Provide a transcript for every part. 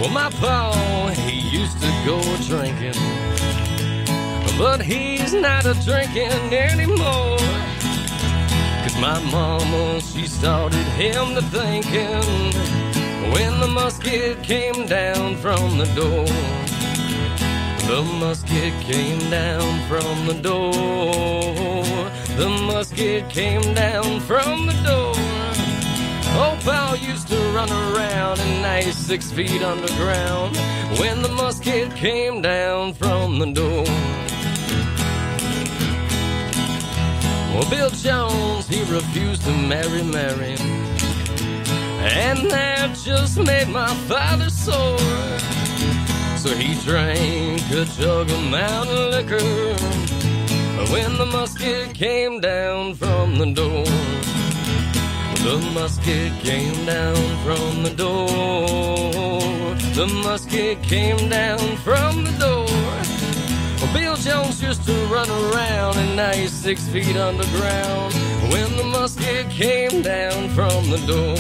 Well, my pa, he used to go drinking, but he's not a drinking anymore. 'Cause my mama, she started him to thinking when the musket came down from the door. The musket came down from the door. The musket came down from the door. Old pal used to run around at night 6 feet underground when the musket came down from the door. Well, Bill Jones, he refused to marry Mary, and that just made my father sore. So he drank a jug of mountain liquor when the musket came down from the door. The musket came down from the door. The musket came down from the door. Well, Bill Jones used to run around at night 6 feet underground when the musket came down from the door.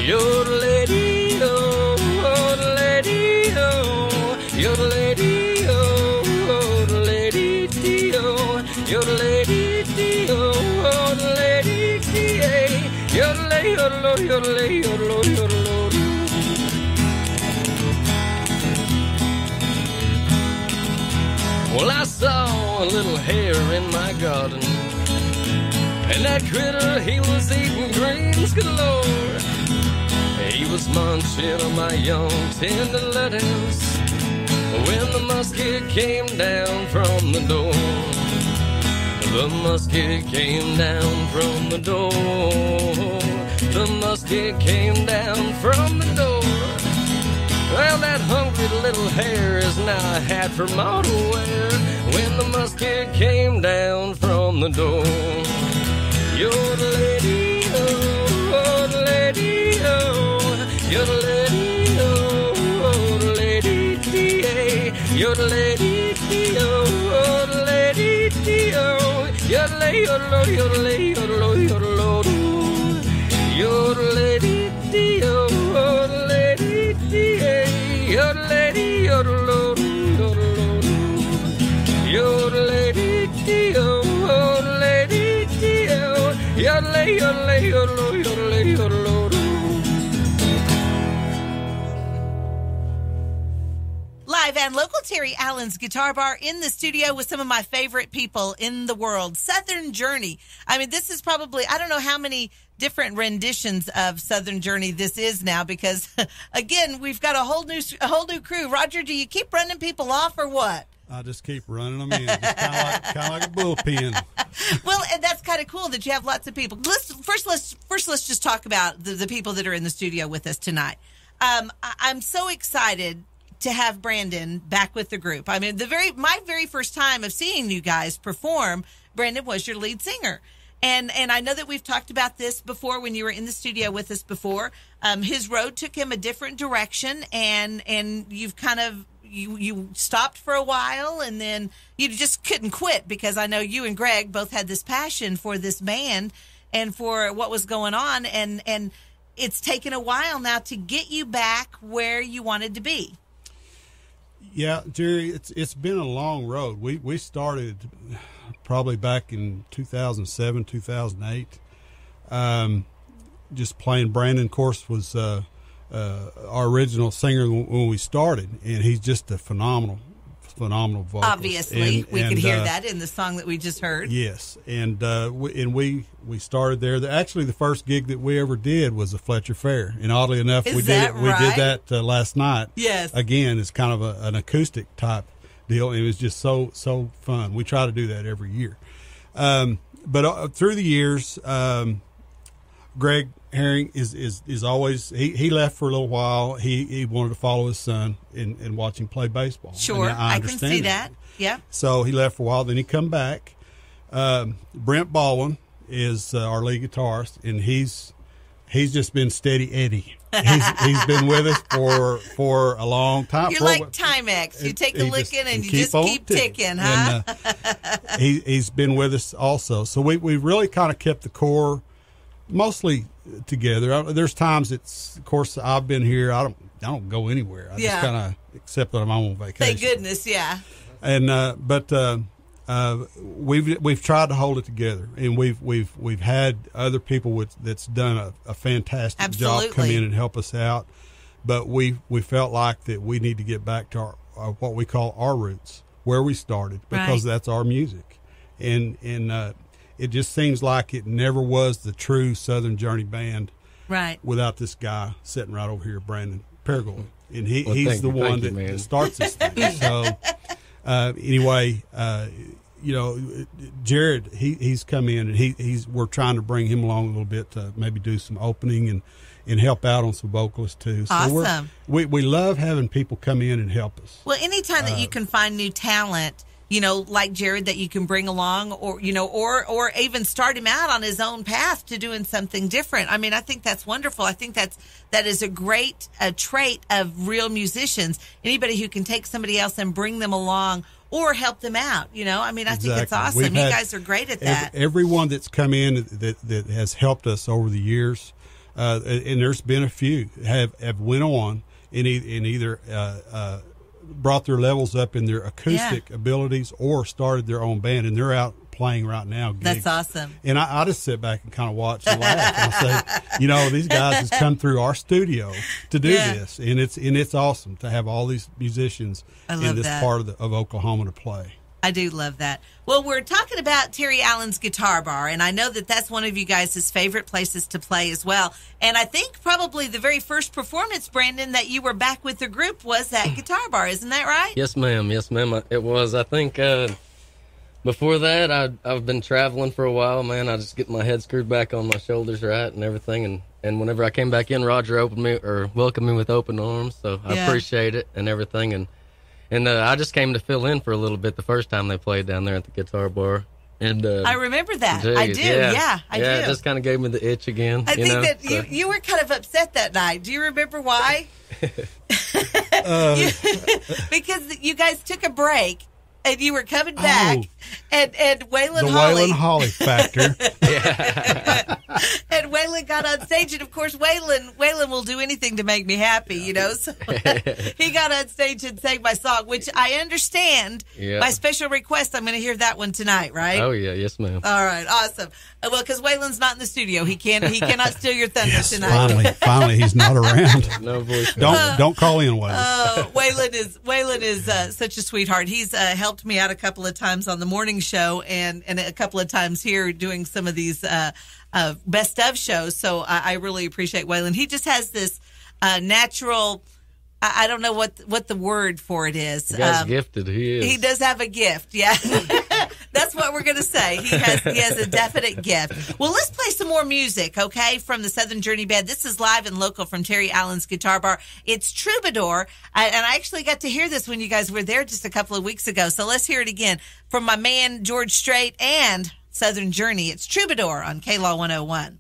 Yodelady-o, yodelady-o, yodelady-o, yodelady-dee-o, yodelady-dee-o, yodelady-dee-a, yodelay, yodelo, yodelay, yodelo, yodelo. Well, I saw a little hare in my garden, and that critter, he was eating greens galore. He was munching on my young tender lettuce when the musket came down from the door. The musket came down from the door. The musket came down from the door. Well, that hungry little hare is now a hat for ma to wear when the musket came down from the door. Yodelady-o, yodelady-o, yodelady-o, yodelady-dee-a, yodelady-dee-o, yodelady-dee-o, yodelay, yodelo, yodelay, yodelo, yodelo, yodelady-dee-o, yodelady-dee-a, yodelady, yodelo, yodelo, yodelady-dee-o, yodelady-dee-o, yodelay, yodelay, yodelo, yodelay, yodelo. Live and local, Terry Allen's Guitar Bar in the studio with some of my favorite people in the world. Southern Journey. I mean, this is probably, I don't know how many different renditions of Southern Journey this is now because, again, we've got a whole new crew. Roger, do you keep running people off or what? I just keep running them in, just kind of like a bullpen. Well, and that's kind of cool that you have lots of people. Let's just talk about the people that are in the studio with us tonight. I'm so excited to have Brandon back with the group. I mean, my very first time of seeing you guys perform, Brandon was your lead singer. And I know that we've talked about this before when you were in the studio with us before. His road took him a different direction, and you've kind of you stopped for a while, and then you just couldn't quit because I know you and Greg both had this passion for this band and for what was going on, and it's taken a while now to get you back where you wanted to be. Yeah, Jerry, it's been a long road. We started probably back in 2007, 2008. Just playing. Brandon, of course, was our original singer when we started, and he's just a phenomenal vocalist. Obviously, we could hear that in the song that we just heard. Yes, and we started there. Actually, the first gig that we ever did was a Fletcher Fair, and oddly enough, we did that last night. Yes, again, it's kind of an acoustic type deal. It was just so fun. We try to do that every year, but through the years, Greg Herring is always he left for a little while. He wanted to follow his son and watch him play baseball. Sure, I can see that. Yeah. So he left for a while. Then he come back. Brent Baldwin is our lead guitarist, and he's just been steady Eddie. He's been with us for a long time. You're like Timex. You take a licking and you just keep ticking, huh? And, he's been with us also. So we really kind of kept the core Mostly together. There's times of course, I've been here. I don't go anywhere. I just kind of accept that I'm on vacation. Thank goodness, yeah. And we've tried to hold it together, and we've had other people that's done a fantastic job come in and help us out. But we felt like that we need to get back to our what we call our roots, where we started, because that's our music, and it just seems like it never was the true Southern Journey band, without this guy sitting right over here, Brandon Perigold, and he's the one that starts this thing. So anyway, Jared, he's come in, and we're trying to bring him along a little bit to maybe do some opening and help out on some vocalists too. So awesome. We love having people come in and help us. Well, anytime that you can find new talent, like Jared, that you can bring along, or even start him out on his own path to doing something different. I mean, I think that's wonderful. I think that is a great trait of real musicians. Anybody who can take somebody else and bring them along or help them out. I mean, I think it's awesome. You guys are great at that. Everyone that's come in that has helped us over the years, and there's been a few have went on and either brought their levels up in their acoustic abilities or started their own band, and they're out playing right now. Gigs. That's awesome. And I just sit back and kind of watch and laugh and say, these guys has come through our studio to do this, and it's awesome to have all these musicians in this part of Oklahoma to play. I do love that. Well, we're talking about Terry Allen's Guitar Bar, and I know that that's one of you guys' favorite places to play as well. And I think probably the very first performance, Brandon, that you were back with the group was at Guitar Bar. Isn't that right? Yes, ma'am. Yes, ma'am. It was. I think before that, I've been traveling for a while, man. I just get my head screwed back on my shoulders right and everything. And whenever I came back in, Roger welcomed me with open arms. So I appreciate it and everything. And I just came to fill in for a little bit the first time they played down there at the Guitar Bar. And I remember that. Geez, I do. Yeah, I do. It just kind of gave me the itch again. I think that you were kind of upset that night. Do you remember why? Because you guys took a break. And you were coming back, and Waylon Holly. The Waylon Holly factor. And Waylon got on stage, and of course, Waylon will do anything to make me happy, So he got on stage and sang my song, which I understand. By special request, I'm going to hear that one tonight, right? Oh yeah, yes, ma'am. All right, awesome. Well, because Waylon's not in the studio, he cannot steal your thunder tonight. Finally, he's not around. No voice. Don't call in, Waylon. Waylon is such a sweetheart. He's helped me out a couple of times on the morning show and a couple of times here doing some of these best of shows. So I really appreciate Waylon. He just has this natural. I don't know what the word for it is. The guy's gifted. He is. He does have a gift. Yeah. That's what we're going to say. He has a definite gift. Well, let's play some more music, okay, from the Southern Journey Band. This is live and local from Terry Allen's Guitar Bar. It's Troubadour, and I actually got to hear this when you guys were there just a couple of weeks ago. So let's hear it again from my man George Strait and Southern Journey. It's Troubadour on KLAW 101.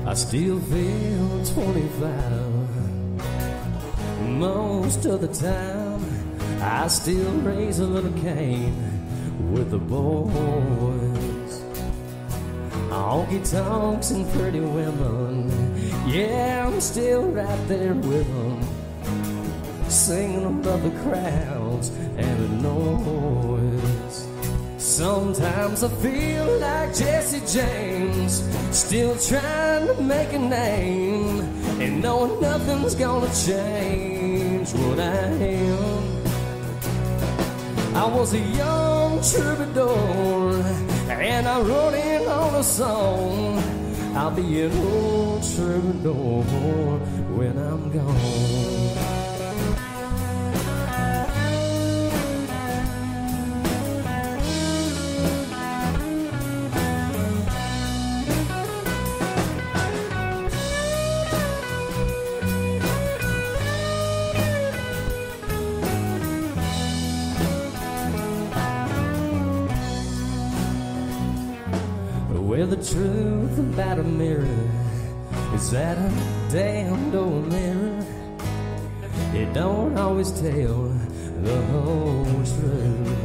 I still feel 25 most of the time. I still raise a little Cain with the boys. Honky tonks and pretty women, yeah, I'm still right there with them, singing above the crowds and the noise. Sometimes I feel like Jesse James, still trying to make a name, and knowing nothing's gonna change what I am. I was a young troubadour, and I wrote in on a song, I'll be an old troubadour when I'm gone. the truth about a mirror is that a damned old mirror, it don't always tell the whole truth.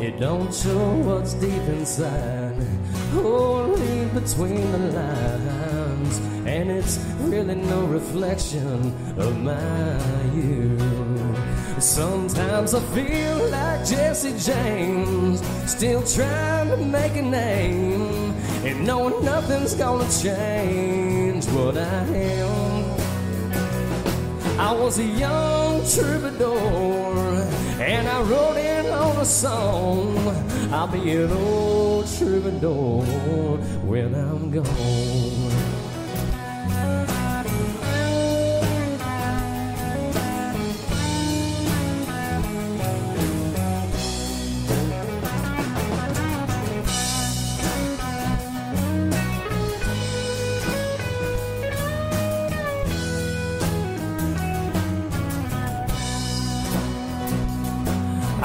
It don't show what's deep inside or read between the lines, and it's really no reflection of my youth. Sometimes I feel like Jesse James, still trying to make a name, and knowing nothing's gonna change what I am. I was a young troubadour, and I wrote in on a song, I'll be an old troubadour when I'm gone.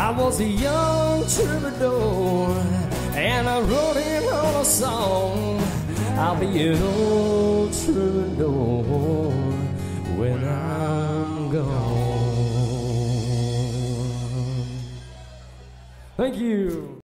I was a young troubadour, and I wrote in on a song, I'll be an old troubadour when I'm gone. Thank you.